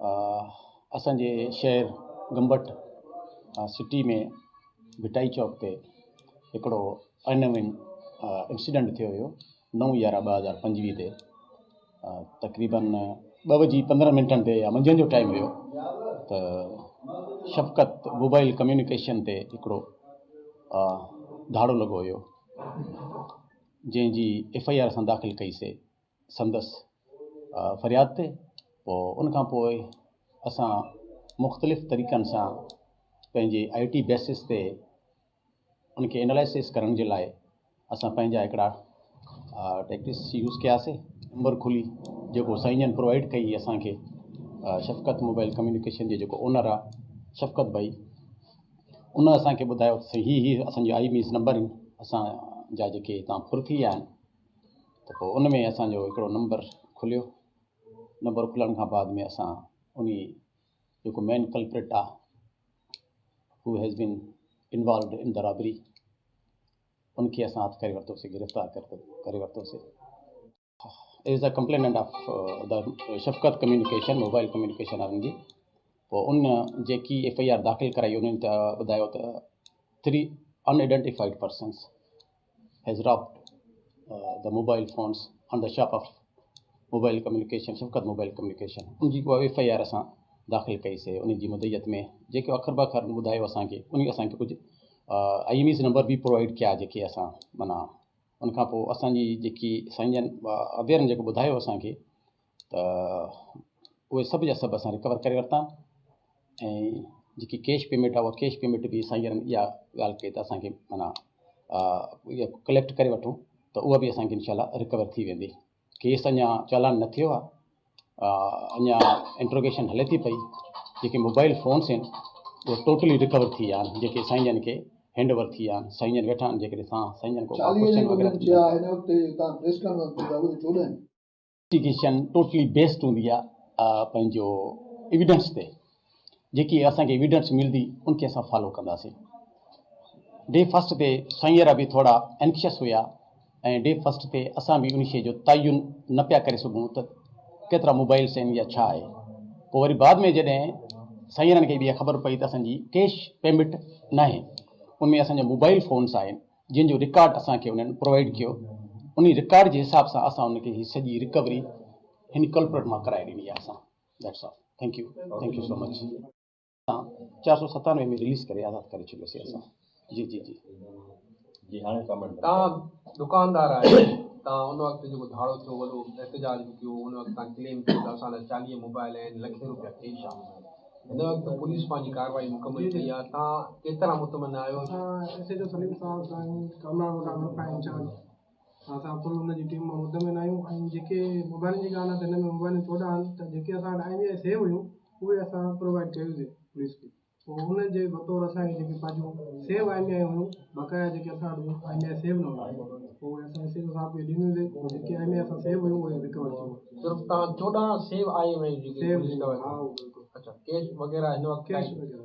असांजे शहर गंबट सिटी में भिटाई चौक ते हिकिड़ो अनविन इंसिडेंट थियो हुयो 9/11/2025 ते तक़रीबन 2:15 ते या मंझंदि जो टाइम हुयो त शफ़क़त मोबाइल कम्युनिकेशन ते हिकिड़ो धाड़ो लॻो हुयो जंहिंजी FIR असां दाख़िल कईसीं संदसि फ़रियाद ते। पोइ उनखां पोइ असां मुख़्तलिफ़ तरीक़नि सां पंहिंजे IT बेसिस ते उनखे एनालिसिस करण जे लाइ असां पंहिंजा हिकिड़ा टैक्टिक्स यूज़ कयासीं। नंबर खुली जेको साईंजन प्रोवाइड कई असांखे शफ़क़त मोबाइल कम्युनिकेशन जे जेको ओनर आहे शफ़क़त भाई, उन असांखे ॿुधायो त ही असांजो IMEIS नंबर आहिनि असांजा जेके तव्हां फुर थी विया आहिनि। त पोइ उन में असांजो हिकिड़ो नंबर खुलियो। नंबर खुलण खां बाद में असां उन जेको मेन कल्प्रिट आहे who has been involved in the robbery, उनखे असां हथु करे वरितोसीं, गिरफ़्तार करे वरितोसीं। Is a complainant of the Shafqat communication mobile communication वारनि जी। पोइ उन जेकी FIR दाख़िल कराई उन्हनि त ॿुधायो त 3 unidentified persons has robbed the mobile phones on the shop of mobile communication शफ़क़त mobile communication. उनजी को FIR असां दाख़िल कईसीं। उन जी मुदयत में जेके अखर बखर ॿुधायो असांखे, उन असांखे कुझु IMEIS नंबर बि प्रोवाइड कया जेके असां माना उनखां पोइ असांजी जेकी साईंजन अवेयरनि जेको ॿुधायो असांखे त उहे सभु जा सभु असां रिकवर करे वरिता। ऐं जेकी कैश पेमेंट आहे उहा कैश पेमेंट बि साईंजन इहा ॻाल्हि कई त असांखे माना इहा कलेक्ट करे वठूं त उहा बि असांखे इंशाल्लाह रिकवर थी वेंदी। केस अञा चालान न थियो आहे, अञा इंट्रोगेशन हले थी पई। जेके मोबाइल फ़ोन्स आहिनि उहे टोटली रिकवर थी विया आहिनि, जेके साईंजन खे हैंड ओवर थी विया आहिनि। साईंजन वेठा आहिनि, जेकॾहिं साईंजन को इन्वेस्टिगेशन टोटली बेस्ड हूंदी आहे पंहिंजो एविडेंस ते। जेकी असांखे एविडेंस मिलंदी उनखे असां फॉलो कंदासीं। डे फर्स्ट ते साईंरा बि थोरा एंक्शियस हुया ऐं डे फर्स्ट ते असां बि उन शइ जो तयन न पिया करे सघूं त केतिरा मोबाइल्स आहिनि या छा आहे। पोइ वरी बाद में जॾहिं साईंरनि खे बि इहा ख़बर पई त असांजी कैश पेमेंट न आहे, उनमें असांजा मोबाइल फ़ोन्स आहिनि जंहिंजो रिकॉर्ड असांखे उन्हनि प्रोवाइड कयो। उन रिकॉर्ड जे हिसाब सां असां उनखे ही सॼी रिकवरी हिन कल्प्रिट मां कराए ॾिनी आहे असां। That's all. Thank you so much. 497 में रिलीज़ करे आज़ादु करे छॾियोसीं असां। जी जी जी जी हाणे कमेंट तव्हां दुकानदार आहियो, तव्हां उन वक़्तु जेको धाड़ो थियो वॾो एहतजाज कयो, उन वक़्तु तव्हां क्लेम कयो त असां लाइ 40 मोबाइल आहिनि, लखे रुपया कैश आहे। हिन वक़्तु पुलिस पंहिंजी कार्रवाई मुकमल कई आहे, तव्हां केतिरा मुतमन आहियो? SHO सलीम साहब साईं कमला इंचार्ज असां फुल हुनजी टीम मां मुतमिन आहियूं। ऐं जेके मोबाइलनि जी ॻाल्हि आहे त हिन में मोबाइल 14 आहिनि, त जेके असां IMEI सेव हुयूं उहे असां प्रोवाइड कयोसीं पुलिस खे। पोइ हुन जे बतौर असांखे जेके पंहिंजूं सेव IMEI हुयूं बक़ाया जेके असां वटि IMEI सेव न हुयूं उहे असां SHO साहब खे ॾिनियूंसीं। जेके IMEI असां सेव हुयूं उहे रिकवर थियूं। सिर्फ़ु तव्हां 14 सेव IMEI जेके सेव? हा बिल्कुलु। अच्छा, कैश वग़ैरह हिन वक़्तु कैश वग़ैरह